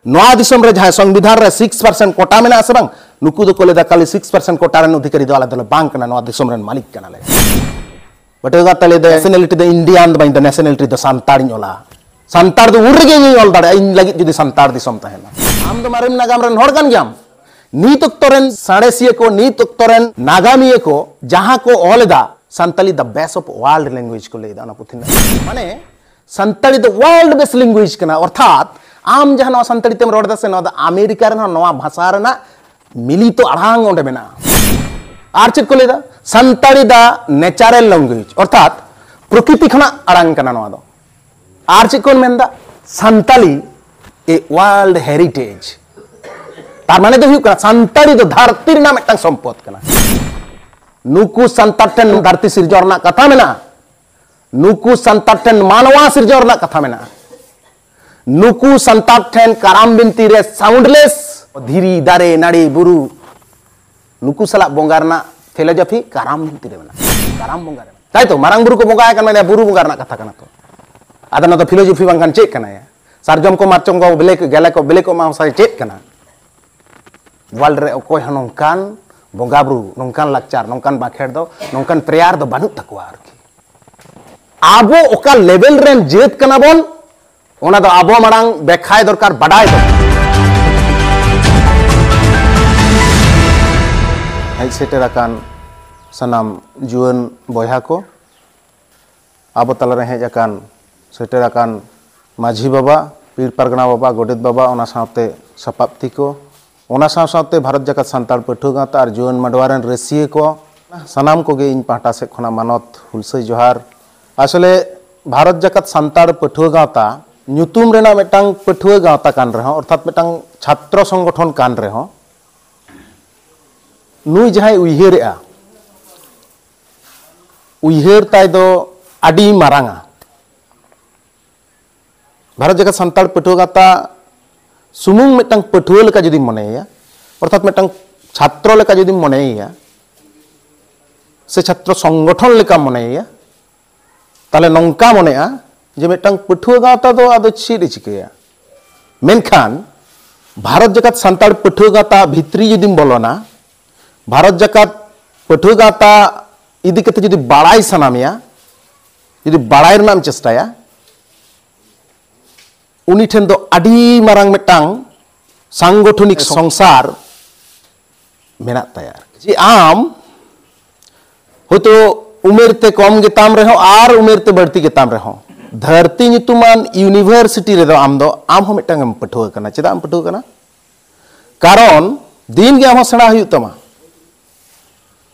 नवा दिसम रे जहां संविधान रे 6% कोटा मेना से बांग नुकु दो कोले दा खाली 6% कोटा रे अधिकारी दो आला दो बांग कना नवा दिसम रे मालिक कना ले बटेगा तले the nationality the Indian the बाइन द नेशनलिटी द सांतार नोला सांतार दो उड़गे नि ऑल दाड़े इन लगी जुदी सांतार दिसम तहेना आम दो मारेम नागाम रे हर कान ग्याम नीत उक्तरेन साडेसिए को नीत उक्तरेन नागामिए को जहां को ऑलदा Santali the best of world language को लेदा ना पुथिन माने Santali the world best language कना अर्थात आम जहां संताली तेम रोड दसे न अमेरिका रे नवा भाषा रे ना मिलित अड़ांग ओंडे मेना आर चेक को लेदा संताली द नेचुरल लैंग्वेज अर्थात प्रकृति खना अड़ांग कना नवा दो आर चेक को मेंदा संताली ए वर्ल्ड हेरिटेज तार माने दो हुकना संताली दो धरती रे ना मिटन संपद कना नुकु संतार ठेन धरती सिरजोरना कथा मेना नुकु संतार ठेन मानवा सिरजोरना कथा मेना नुकु संतार ठेन कराम बिनती रे साउंडलेस धीरी दारे नाड़ी बुरु नुकु सला बोंगारना फिलोसफी कराम बिनती रे मेना कराम बोंगार ताई तो मारांग बुरु को बोंगाय कन माने बुरु बोंगारना कथा कना तो आदा न तो फिलोसफी बांगन चेक कना या सारजम को मारचम को बेले को मा सारे चेक कना वर्ल्ड रे ओकोय हनोंकान बोंगा बुरु नोंकान लाकचार नोंकान बाखेड़ दो नोंकान प्रेयार दो बानु तकवा आरकी आबो ओका लेवल रेन जेत कना बोन ओना दो आबो मारांग बेखाय दरकार बडाय दो आई सेटेराकान सनाम जुवन बयहा को आबो तला रे हेज आकान सेटेराकान माझी बाबा पीर परगना बाबा गोडेत बाबा ओना साथे सपाप्ति को ओना साथे भारत जगत सांतार पठुआ गाता और जुवन मडवारन रसिए को सनाम को गे इन पाटा से खना मानत हुलसई जोहार आसले भारत जगत सांतार पठुआ गाता ᱧᱩᱛᱩᱢ ᱨᱮᱱᱟᱜ ᱢᱤᱫᱴᱟᱝ ᱯᱟᱹᱴᱷᱩᱣᱟᱹ ᱜᱟᱶᱛᱟ ᱠᱟᱱ ᱨᱮᱦᱚᱸ ᱚᱨᱛᱷᱟᱛ ᱢᱤᱫᱴᱟᱝ ᱪᱷᱟᱛᱨᱚ ᱥᱚᱝᱜᱚᱴᱷᱚᱱ ᱠᱟᱱ ᱨᱮᱦᱚᱸ ᱱᱩᱭ ᱡᱟᱦᱟᱸᱭ ᱩᱭᱦᱟᱹᱨᱮᱜᱼᱟ उयहर ताई दो आडी मारांगा भारत जगत सांतार पठुआ गाता सुमुंग मिटंग पठुआ लेका जुदी मनेया अर्थात मिटंग छात्र लेका जुदी मनेया से छात्र संगठन लेका मनेया ताले नंका मनेया जे मिटंग पठुआ गाता दो आदो चीड चिकेया मेनखान भारत जगत सांतार पठुआ गाता भित्री जुदी बोलोना भारत जगत पठुआ गाता इदी कते जुदी बाड़ाई सनामिया जुदी बाड़ाई रनाम चेष्टाया उनी ठेन दो आडी मारांग मिटांग सांगठनिक संसार मेना तैयार जी आम होतो उमेर ते कम गेताम रहो आर उमेर ते बढ़ती गेताम रहो धरती नितुमान यूनिवर्सिटी रे दो आम हो मिटांग पठुआ कना चेदा आम पठुआ कना कारण दिन गे आम सेणा हुयु तमा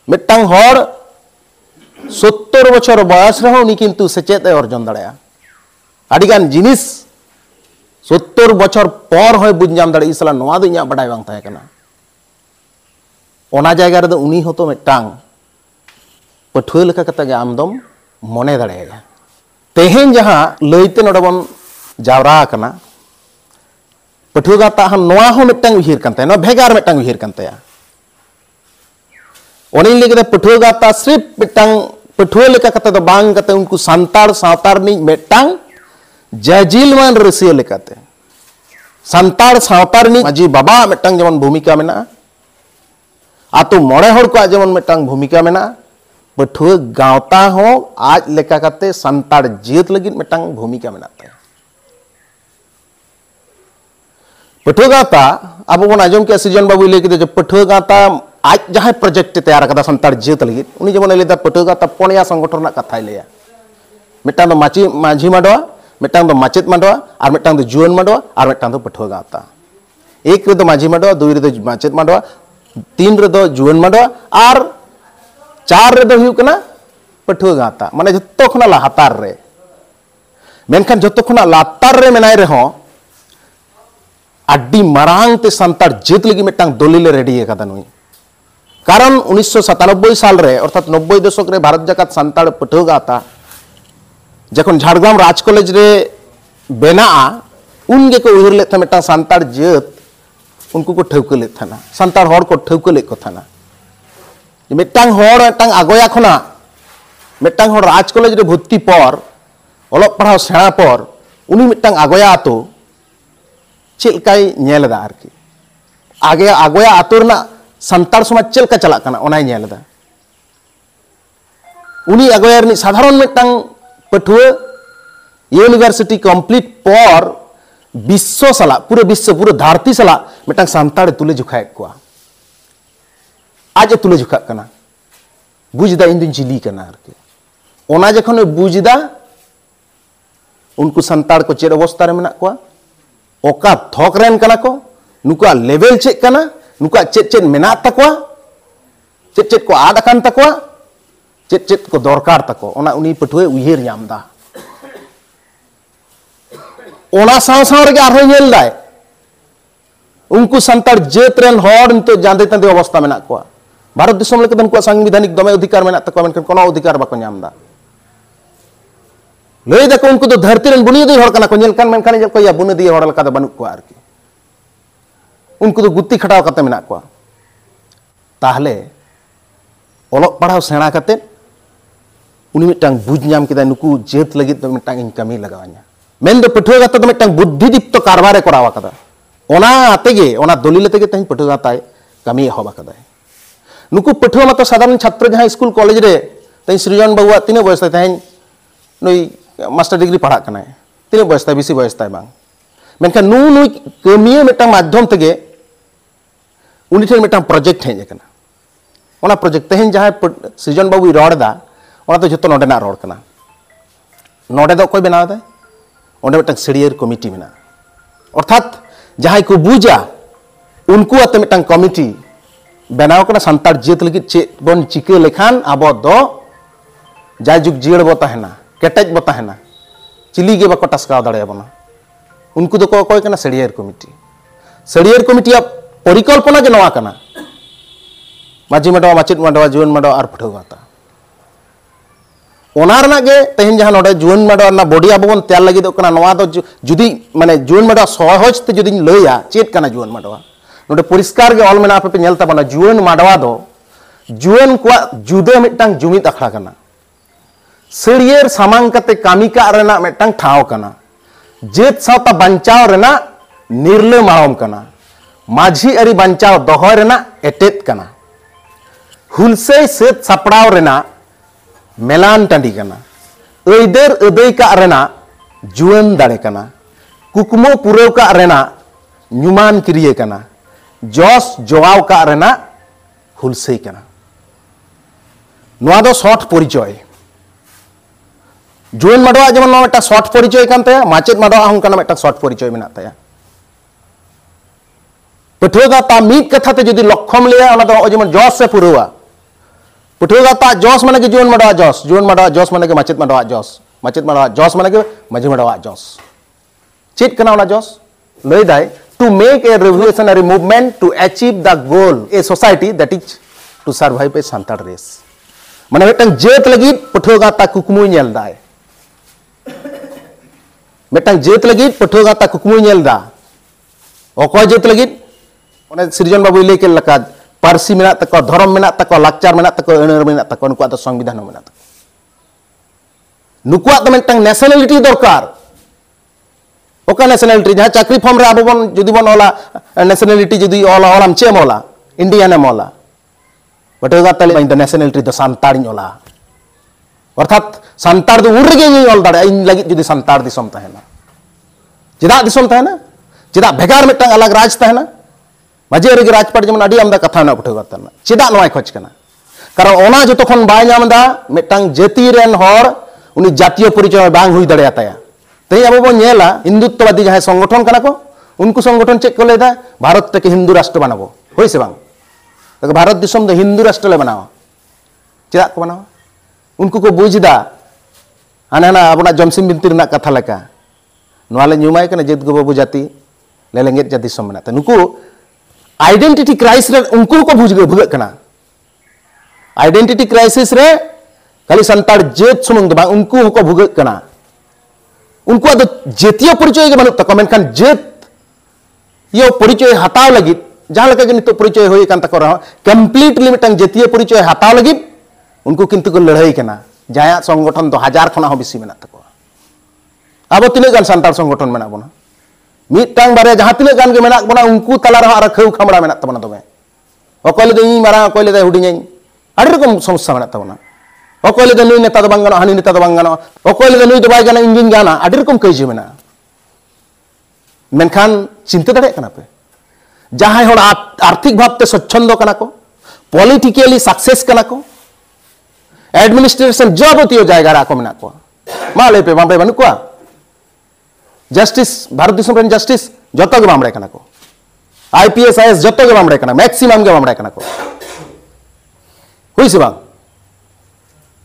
मिटांग हर 70 बछर बयस रहो उनी किंतु सेचेत अर्जन दाड़ेया आडिगान जिनिस 70 बछर पर होय बुझ जाम दाड़े इसला नोआ दो इया बडाय बांग ताहे कना ओना जायगा रे दो उनी होतो मिटांग पठुआ लेका कता गे आमदम मने दाड़ेया तेहेन जहां लइते नडबन जावरा कना पठुआ गाता हम नोआ हो मिटांग उहिर कानते नो भेगार मिटांग उहिर कानते ओनी लेके पठुआ गाता सिर्फ मिटांग पठुआ लेका कते दो बांग कते उनको सांतार सावतार नि मिटांग जजिलमान रसिया लेकाते सांतार सावतार नि माजी बाबा मिटांग जेमन भूमिका मेना आतो मोड़े हड़ को जेमन मिटांग भूमिका मेना पठुआ गावता हो आज लेका कते सांतार जेत लगिन मिटांग भूमिका मेनाते पठुआ गाता अब बन आजम के सीजन बाबू लेके जो पठुआ गाता आज जहां प्रोजेक्ट तैयार कदा संतार जेत लगित उनी जेमन लेदा पठुआ गाता पणिया संगठन कथा लेया मिटांग दो माझी माडवा मिटांग दो माचेत माडवा और मिटांग दो जुवन माडवा और मिटांग दो पठुआ गाता एक रे दो माझी माडवा दुई रे दो माचेत माडवा तीन रे दो जुवन माडवा और चार रे दो हुयु कना पठुआ गाता माने जत्तो खना लातार रे मेनखान जत्तो खना लातार रे मेनाय रे हो आडी मारांग ते संतार जेत लगी मिटांग दलिल रेडी कदा नुई कारण 1997 साल रे अर्थात 90 दशक रे भारत जगत सांतार पठुआ गाता जखन झाड़ग्राम राज कॉलेज रे बेना उनगे को उहिर ले था मिटा सांतार जेत उनको को ठौके ले था ना सांतार हर को ठौके ले को था ना मिटांग हर मिटांग आगोया खना मिटांग हर राज कॉलेज रे भर्ती पर ओलग पढ़ाव सेणा पर उनी मिटांग आगोया तो चेलकाई नेलदा आरकी आगे आगोया आतुरना संतार समाज चेलका चला कना ओनाय नेलदा उनी आगोया रनि साधारण मिटटांग पठुआ यूनिवर्सिटी कंप्लीट पर विश्व सला पूरे धरती सला मिटटांग संतार तुले जुखाय को आज तुले जुखा कना बुझदा इन दिन चिली कना आरकी ओना जखन बुझदा उनको संतार को चेड अवस्था रे मेना को ओका थोक रेन कना को नुका लेवल चेक कना नुका चेड मेना तको चेड को आद अकान तको चेड को दरकार तको ओना उनी पठुए उयहेर नामदा ओना साव साव रे आरो नेल दाय उनको संतार जेत रेन हर नितो जांदे तंदे अवस्था मेना को भारत दिसम लेके उनको संवैधानिक दमे अधिकार मेना तको मेनकन कोनो अधिकार बाको नामदा लई दको उनको तो धरती रेन बुनियादी हर कना को नेल कान मेनखान जेल को या बुनियादी हर लका द बनु को आरकी उनको तो गुत्ती खटाव कते मेना को ताहले ओलक पढ़ाव सेणा कते उनी मिटटांग बुझ नाम केदा नुकु जेत लगित दो मिटटांग इन कमी लगावा냐 मेन दो पठुआ गाता दो मिटटांग बुद्धिदीप्त कारबारे करावा कदा ओना आतेगे ओना दलिल तेगे तहिन पठुआ गाताय कमी होबा कदा नुकु पठुआ मत साधारण छात्र जहां स्कूल कॉलेज रे तहिन सृजन बाबुआ तिने बयस तहिन नुई मास्टर डिग्री पढ़ा कनाय तिने बयस ताय बेसी बयस ताय बांग मेनखान नुई कमिए मिटटांग माध्यम तेगे उनी ठेन मिटटांग प्रोजेक्ट हेज कना ओना प्रोजेक्ट तहिन जहां सृजन बाबू रड़दा ओना तो जतो नोडेना रड़ कना नोडे दो कोई बनाव दा ओंडे मिटटांग सेडियर कमिटी मेना अर्थात जहां को बुझा उनको आते मिटटांग कमिटी बनाव कना संतार जेत लगी चे बन चिके लेखान आबो दो जायजुग जीड़ बो तहना केटेज बो तहना चिली गे बाको टसकाव दाड़े बना उनको दो कोई कना सेडियर कमिटी परिकल्पना गे नवा कना माजी माडवा माचित माडवा जुवन माडवा आर पठुआ गाता ओना रना गे तहिन जहां नोडे जुवन माडवा ना बॉडी आबोन त्यार लगी दो कना नवा दो जुदी माने जुवन माडवा सहज ते जुदी लइया चेत कना जुवन माडवा नोडे परिष्कार गे ऑल मेना पे नेलता बना जुवन माडवा दो जुवन को जुदे मिटटांग जुमित अखड़ा कना सेडियर सामांग कते कामी का रेना मिटटांग ठाव कना जेत सावता बंचाव रेना निर्ले माळम कना माझी अरी बंचाव दोहय रेना एटेत कना हुलसे सेत सपड़ाव रेना मेलान टांडी कना ऐदर अदय का रेना जुवन दाड़े कना कुकमो पुरव का रेना नुमान क्रिय कना जस जवाव का रेना हुलसे कना नोआ दो शॉर्ट परिचय जुवन माडवा जेमन नोआ मिटा शॉर्ट परिचय कान ताया माचेत माडवा हूं कना मिटा शॉर्ट परिचय मेना ताया पठुआ गाता मीत कथा ते जदि लक्षम लिया ओना दो जेमन जस से पुरवा पठुआ गाता जस माने के जुवन माडवा जस माने के माचेत माडवा जस माने के माझी माडवा जस चेत कना ओना जस लय दाय to make a revolutionary movement to achieve the goal a society that is to survive a santal race माने मिटटांग जेत लगी पठुआ गाता कुकमुय नेल दाय मिटटांग जेत लगी पठुआ गाता कुकमुय नेल दा ओको जेत लगी ओने सृजन बाबू लय के लका पारसी मेना तको धर्म मेना तको लाचार मेना तको अणर मेना तको नुकुआ तो संविधान मेना तको नुकुआ तो मिटटांग नेशनलिटी दरकार ओका नेशनलिटी जहां चाकरी फॉर्म रे आबो बन जदि बन ओला नेशनलिटी जदि ओला ओलाम चेम ओला इंडियन एम ओला बट एगा तले इन नेशनलिटी द संतार ओला अर्थात संतार दो उड़ गे ओल दाड़े इन लगी जदि संतार दिसम तहना चेदा दिसम तहना चेदा भेगार मिटटांग अलग राज तहना माझे रे राजपाट जेमन अडी आमदा कथा ना पठुआ गाता चेदा नवाय खोज कना कारण ओना जतो खन बाय नामदा मिटटांग जाति रेन हर उनी जातीय परिचय बांग हुई दाड़े आताया तई अब बन नेला हिंदुत्ववादी जहां संगठन कना को उनको संगठन चेक को लेदा भारत के हिंदू राष्ट्र बनाबो होय से बांग तो भारत दिसम दो हिंदू राष्ट्र ले बनाओ चेदा को बनाओ उनको को बुझदा हाना अपना जमसिम बिनती रना कथा लेका नवाले न्यूमाय कना जेत गो बाबू जाति लेलेंगे जाति समना त नुको आइडेंटिटी क्राइसिस रे उनको को भुग कना आइडेंटिटी क्राइसिस रे खाली संतार जेत सुमुंग दो उनको को भुग कना उनको दो जेतिय परिचय के बनु तको मेनखान जेत यो परिचय हताव लगी जहां लगे के नितो परिचय होई कान तको रह कंप्लीटली मिटंग जेतिय परिचय हताव लगी उनको किंतु को लड़ाई कना जाया संगठन तो 1000 खना हो बेसी मेना तको अब तिने गान संतार संगठन मेना बना मिटटांग बारे जहां तिना गान के मेना बना उनको तला रहा आर खौ खामड़ा मेना तबना तबे अकय ले इन मारा अकय ले हुडिᱧ आड़ी रकम समस्या मेना तबना अकय ले नुई नेता बांग गानो हानि नेता बांग गानो अकय ले नुई बाय गाना इंजिन गाना आड़ी रकम कइजे मेना मेनखान चिंता दाड़े कना पे जहां होड़ आर्थिक भावते स्वच्छंद कना को पॉलिटिकली सक्सेस कना को एडमिनिस्ट्रेशन जबतीय जायगा को मेना को मा ले पे बामरे बानु को जस्टिस भारत दिसम रेन जस्टिस जतो के बामरे कना को आईपीएस आईएएस जतो के बामरे कना मैक्सिमम के बामरे कना को हुई से बांग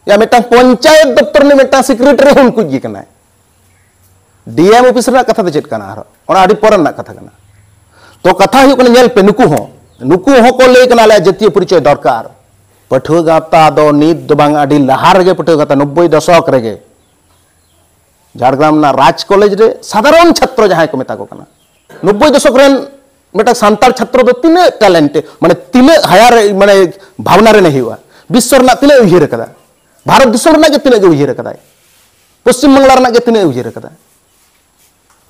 या मेटा पंचायत दफ्तर ने मेटा सेक्रेटरी हुन कुछ जी कना डीएम ऑफिसर ना कथा दे चेत कना हर ओना आडी परन ना कथा कना तो कथा हुई कना नेल पे नुकु हो को ले कना ले जतीय परिचय दरकार पठुआ गाता दो नीत दो बांग आडी लहार गे पठुआ गाता 90 दशक रेगे झाड़ग्राम ना राज कॉलेज रे साधारण छात्र जहां को मेता को कना 90 दशक रेन मेटा सांताल छात्र दो तिने टैलेंट माने तिने हायर माने भावना रे नहीं हुआ विश्व ना तिने उहिर कदा भारत दिसम ना के तिने के उहिर कदा पश्चिम बंगाल ना के तिने उहिर कदा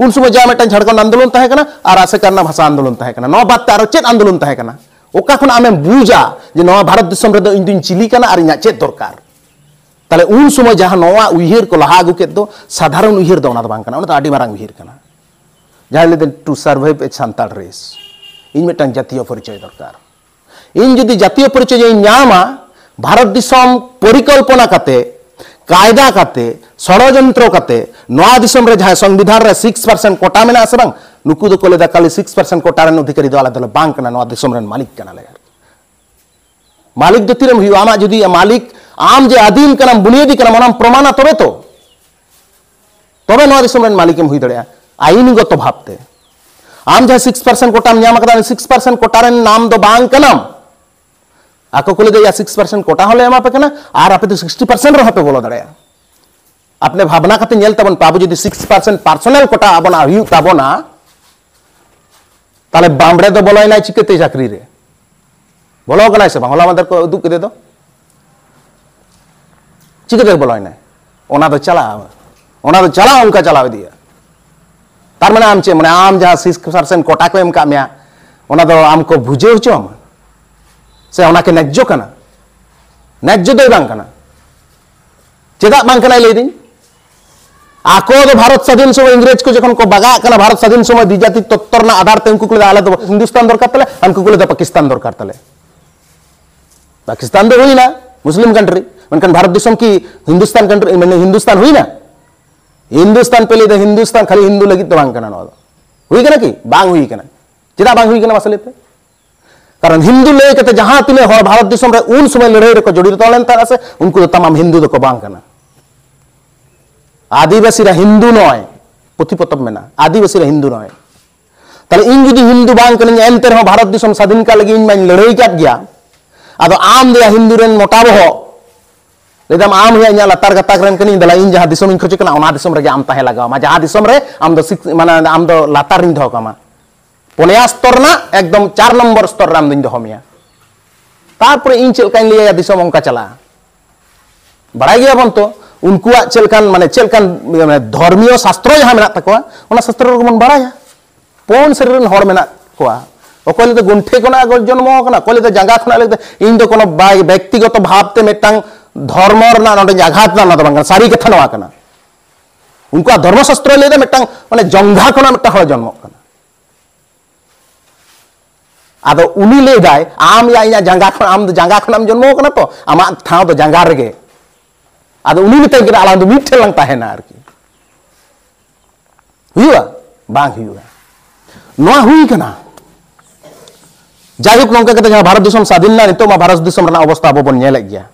उन समय जा मेटा झाड़खंड आंदोलन तहे कना और आसे करना भाषा आंदोलन तहे कना नो बात आरो चेत आंदोलन तहे कना ओका खन आमे बुझा जे नो भारत दिसम रे दो इन दिन चिली कना और इना चेत दरकार ताले उन समय जहां नोआ उहिर को लहा आगु केद दो साधारण उहिर दो ओना दो बांग कना ओना तो आडी मारांग उहिर कना जहां ले to survive a Santal race इन मेटांग जातीय परिचय दरकार इन जदि जातीय परिचय इन नामा भारत दिसम परिकल्पना काते कायदा काते षड़यंत्र काते नोआ दिसम रे जहां संविधान रे 6% कोटा मेना आसे बांग नुकु दो कोले दा खाली 6% कोटा रे अधिकारी दो आला दो बांग कना नोआ दिसम रे मालिक कना ले मालिक दो तिरम हुई आमा जदि मालिक आम जे आदिम कना बुनियादी कना मनाम प्रमाण तबे तो तबे नोआ दिसम रे मालिक हुई दड़या आईनगत भावते आम जहां 6% कोटा नाम कदा 6% कोटा रे नाम दो बांग कनाम आको कोले दे या 6% कोटा होले एमा पे कना आर आपे तो 60% रे हपे बोलो दड़या अपने भावना खाते नेल तबन पाबो जदि 6% पर्सनल कोटा आबना हुई ताबना ताले बामरे दो बोलो ना चिकते चाकरी रे बोलो कना से बांगला मदर को दुक दे दो चिकते बोलो ना ओना तो चला उनका चलाव दिया तार माने आम चे माने आम जहां 6% कोटा को एम का मिया ओना दो आम को बुझे होचो से ओना के नज्जो कना नज्जो दो बांग कना चेदा बांग कना ले दिन आको दो भारत स्वाधीन समय इंग्रेज को जखन को बगा कना भारत स्वाधीन समय द्विजाति तत्तर ना आधार ते उनको को आले दो हिंदुस्तान दरकार तले उनको को दो पाकिस्तान दरकार तले पाकिस्तान दो हुई ना मुस्लिम कंट्री मनकन भारत दिसम की हिंदुस्तान कंट्री माने हिंदुस्तान हुई ना हिंदुस्तान पे ले हिंदुस्तान खाली हिंदू लगी तो बांग कना नो हुई कना की बांग हुई कना चेदा बांग हुई कना मसले पे कारण हिंदू ले के जहां तिने भारत दिसम रे उन समय लड़ाई रे को जोड़ी तो लेन तारा से उनको तो तमाम हिंदू दो को बांग कना आदिवासी रा हिंदू नय पुथि पतब मेना आदिवासी रा हिंदू नय ताले इन जदि हिंदू बांग कने एनते रे भारत दिसम स्वाधीन का लगी इन मान लड़ाई काट गया आदो आम दे हिंदू रेन मोटा बहो लेदम आम हिया nya latar gatak ren kani dala in jaha disom in khoje kana ona disom rege am tahe laga ma jaha disom re am do mana am do latar rin dho kama poneya stor na ekdom 4 number stor ram din dho miya tarpore in chelkan liya disom onka chala barai gaya bon to unkuwa chelkan mane chelkan dharmiyo shastro jaha mena takwa ona shastro ro mon baraya pon serin hor mena koa okole to gunte kona jonmo kana okole to janga khona le in do kono ব্যক্তিগত ভাবতে মেটাং धर्मर ना नोटे आघात ना तो बांग सारी कथा नवा कना उनको धर्मशास्त्र ले दे मेटांग माने जंघा खना मेटा हळ जन्म कना आदो उनी ले दाय आम या इना जंघा खना आम जंघा खनाम जन्म कना तो आमा ठाव तो जंघा रेगे आदो उनी मिते के आला दो मिठे लंग ताहेना आरकी हुआ बांग हुआ नोआ हुई कना जायक नोंका कते जहां भारत दिसम स्वाधीन ना नितो मा भारत दिसम रना अवस्था अब बन नेले गया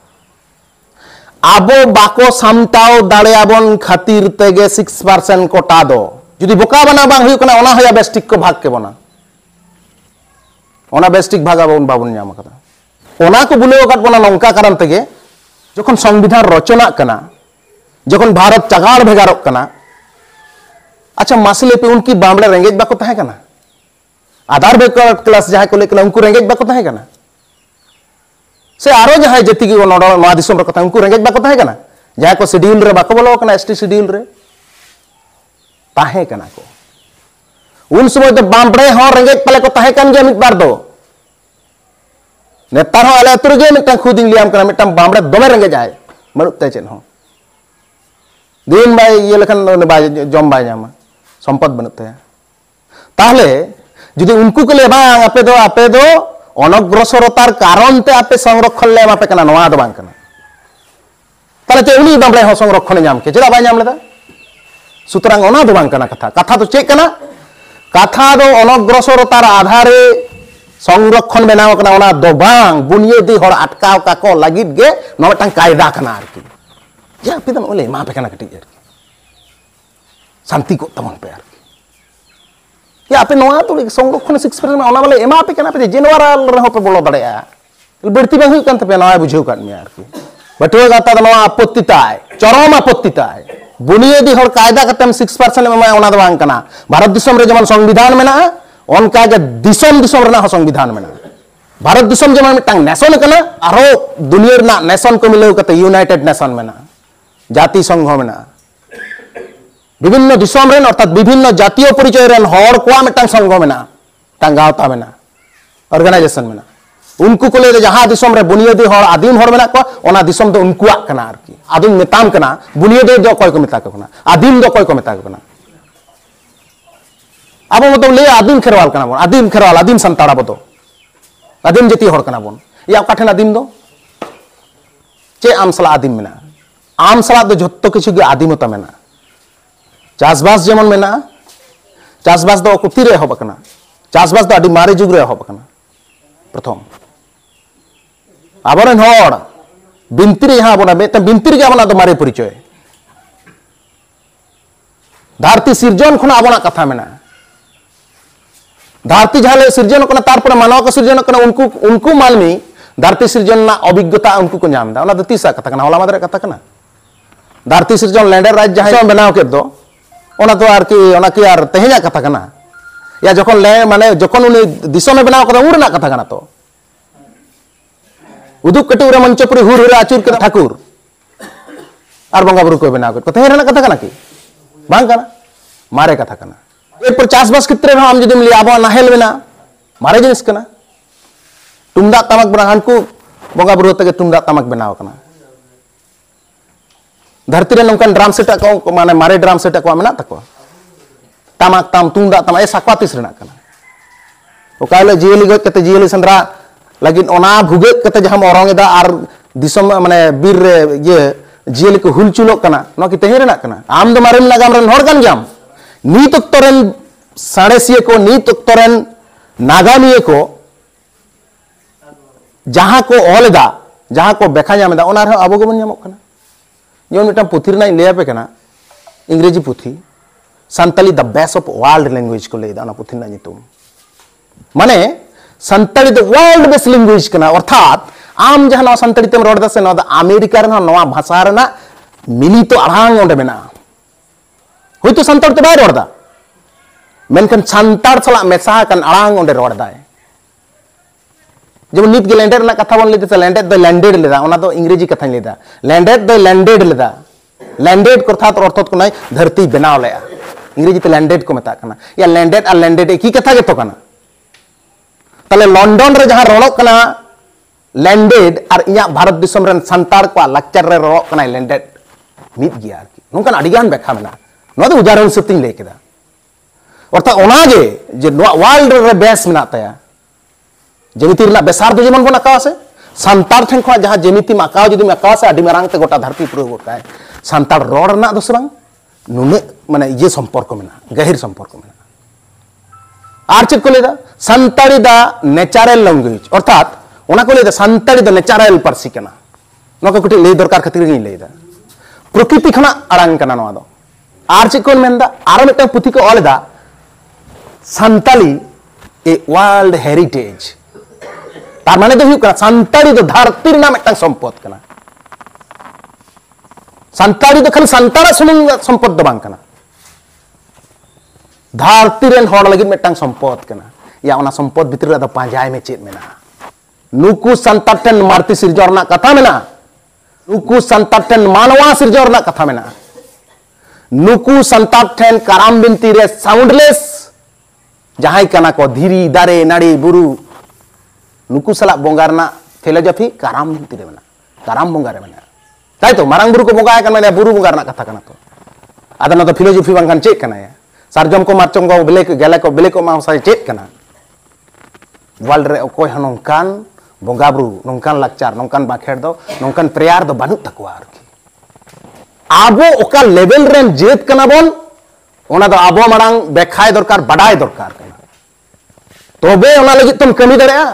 आबो बाको सामटाओ दाड़ेयाबन खातिर तेगे 6% कोटा दो जुदी बोका बना बांग हुई कना ओना होया बेस्टिक को भाग के बना ओना बेस्टिक भागा बन बाबुन ᱧᱟᱢ कदा ओना को बुले ओकाट बना नौका कारण तेगे जखन संविधान रचना कना जखन भारत चागाड़ भेगारक कना अच्छा मासले पे उनकी बामले रेंगेज बाको तहे कना आधार बेकर क्लास जहां को लेकना उनको रेंगेज बाको तहे कना से आरो जहां जति की नोआ दिसम रे कथा उनको रेंगेज बाको तहे कना जहां को शेड्यूल रे बाको बोलो कना एसटी शेड्यूल रे ताहे कना को उन समय तो बामड़े हो रेंगेज पाले को तहे कान गया मिट बार दो नेतार हो आले अतुर गे मिटन खुदिंग लियाम कना मिटन बामड़े दोमे रेंगे जाए मरुत ते चेन हो दिन बाय ये लेखन बाय जम बाय जामा संपद बनते ताहले जुदी उनको के ले बांग आपे दो अनग्रसरतार कारण ते आपे संरक्षण ले आपे कना नवा दो बांग कना ताले ते उनी बामड़े हो संरक्षण नाम के चेदा बाय नाम लेदा सुतरांग ओना दो बांग कना कथा तो चेक कना कथा दो अनग्रसरतार आधारे संरक्षण बनाव कना ओना दो बांग बुनियादी हर अटकाव काको लागित गे नवटांग कायदा कना आरकी या पे दम ओले मा पे कना कटी आरकी शांति को तमन पे आरकी या आपे नवा तो संरक्षण 6% में ओना बोले एमा पे कना पे जनवराल रहो पे बोलो दड़े बढ़ती बांग हुई कान पे नवा बुझेव कान में आरकी बटुए गाता नवा आपत्तिताय चरम आपत्तिताय बुनियादी हर कायदा कतम 6% में ओना दो बांग कना भारत दिसम रे जमन संविधान में ना उनका के दिसम दिसम रना संविधान में भारत दिसम जमन मिटांग नेशन कना आरो दुनिया रना नेशन को मिले कते यूनाइटेड नेशन में ना जाति संघ में ना विभिन्न दिसम रेन अर्थात विभिन्न जातीय परिचय रेन हर को मिटांग संघ में ना टांगावता में ना ऑर्गेनाइजेशन में ना उनको को ले जहां दिसम रे बुनियादी हर आदिम हर में को ओना दिसम तो उनकुआ कना आरकी आदिम मेताम कना बुनियादी दो कोई को मेता कना आदिम दो कोई को मेता कना अब मतलब ले आदिम खेरवाल कना बोन आदिम खेरवाल आदिम संताड़ा बदो आदिम जति हर कना बोन या काठेन आदिम दो चे आमसला आदिम मेना आमसला दो जत्तो किछु गे आदिमता मेना चासबास जेमन मेना चासबास दो कुति रे होब कना चासबास दो आदि मारे जुग रे होब कना प्रथम आबरन हर बिनती रे यहां बोना मेते बिनती रे आबना दो मारे परिचय धरती सिरजन खुना आबना कथा मेना धरती जहां सृजन करना तारपर मानव को सृजन करना उनको मानवी धरती सृजन ना अभिज्ञता उनको को नाम दा तीसरा कथा करना होला मादरे कथा करना धरती सृजन लैंडर राज्य जहां बनाव के दो ओना तो आर की आर तेहेजा कथा करना या जखन ले माने जखन उनी दिसम में बनाव कदा उरना कथा करना तो उदुक कटुरे मंचपुरी हुर हुर आचुर के ठाकुर आर बंगा बुरु को बनाव के तेहेरा कथा करना की बांग करना मारे कथा करना एरपर चासबास क्षेत्र में हम जुदी लिया अब नाहेल में मारे जिनिस कना तुमदा तमक बना हानकु बंगा बुरु तक तुमदा तमक बनाव कना धरती रे नंकन ड्राम सेट को माने मारे ड्राम सेट को मेना तको तमक तम तुमदा तम ए साकवा तीस रेना कना ओकाले जियली गज कते जियली संद्रा लगिन ओना भुगे कते जहां ओरंगेदा आर दिसम माने बीर रे ये जियली को हुलचुलो कना न कि तेहे रेना कना आम दो मारे लगाम रन हर गान जाम नीत उक्तरन साड़ेसिए को नीत उक्तरन नागामिए को जहां को ओलेदा जहां को बेखा जामेदा ओना रे अबो गबन जामक कना जेमन मिटा पुथि रे लेया पे कना इंग्रेजी पुथि Santali the best of world language को लेदा ना पुथि ना नितुम माने Santali the world best language कना अर्थात आम जहां ना संताली तेम रोड दसे ना अमेरिका रे ना भाषा रे ना मिलित अड़ांग ओंडे मेना होइतो संताड़ तो बाय रोड़ा मेनकन संताड़ सला मेसा कन अड़ांग ओंडे रोड़ा जब नित के लैंडेड ना कथा बन लेते लैंडेड दो लैंडेड लेदा ओना दो इंग्रेजी कथा लेदा लैंडेड दो लैंडेड लेदा लैंडेड अर्थात अर्थत को नै धरती बनाव लेया इंग्रेजी ते लैंडेड को मेता कना या लैंडेड और लैंडेड एक ही कथा गेतो कना तले लंडन रे जहां रोड़ो कना लैंडेड और इया भारत दिसम रन संताड़ को लक्चर रे रोड़ो कना लैंडेड मित गिया आरकी नोंकन अडिगान बेखा मेना नो तो उदाहरण सत्य ले केदा अर्थात ओनागे जे वर्ल्ड रे बेस मेना ताया जेमिति रना बेसार दो जेमन बन आकाव से संतार ठन खा जहां जेमिति आकाव जदि आकाव से आदि मारांग ते गोटा धरती पुरो गोटाय संतार रोड रना दो सबंग नुने माने ये संपर्क मेना गहिर संपर्क मेना आर चेक को लेदा संताड़ी दा नेचुरल लैंग्वेज अर्थात ओना को लेदा संताड़ी दा नेचुरल पार्सी कना नो को कुटी ले दरकार खातिर गी लेदा प्रकृति खना अड़ांग कना नो दो आर चेक को मेनदा आरो मिटन पुथि को ऑलेदा संताली ए वर्ल्ड हेरिटेज तार माने दो हुकना संताड़ी दो धरती रे ना मिटन संपद कना संताड़ी दो खाली संतारा सुमुंग संपद दो बांग कना धरती रेन हर लगी मिटन संपद कना या ओना संपद भितर रे दो पांजाय में चेत मेना नुकु संताटन मारती सिरजोरना कथा मेना नुकु संताटन मानवा सिरजोरना कथा मेना नुकु संताटन कराम बिनती रे साउंडलेस जहां कना को धीरी दारे नाड़ी बुरु नुकु सला बोंगा रना फिलोसफी काराम भिंती रे मेना काराम बोंगा रे मेना ताई तो मारांग बुरु को बोंगा कन मेना बुरु बोंगा रना कथा कना तो आदा ना तो फिलोसफी बांगन चेक कना या सारजम को मारचम को बेले को मा साइ चेक कना वर्ल्ड रे ओकोय हनोंकान बोंगा बुरु नोंकान लाकचार नोंकान बाखेड़ दो नोंकान प्रेयार दो बानु तकवा आरकी आबो ओका लेवल रेन जेत कना बोन ओना दो आबो मारांग बेखाय दरकार बडाय दरकार कना तोबे ओना लगी तुम कमी दरेया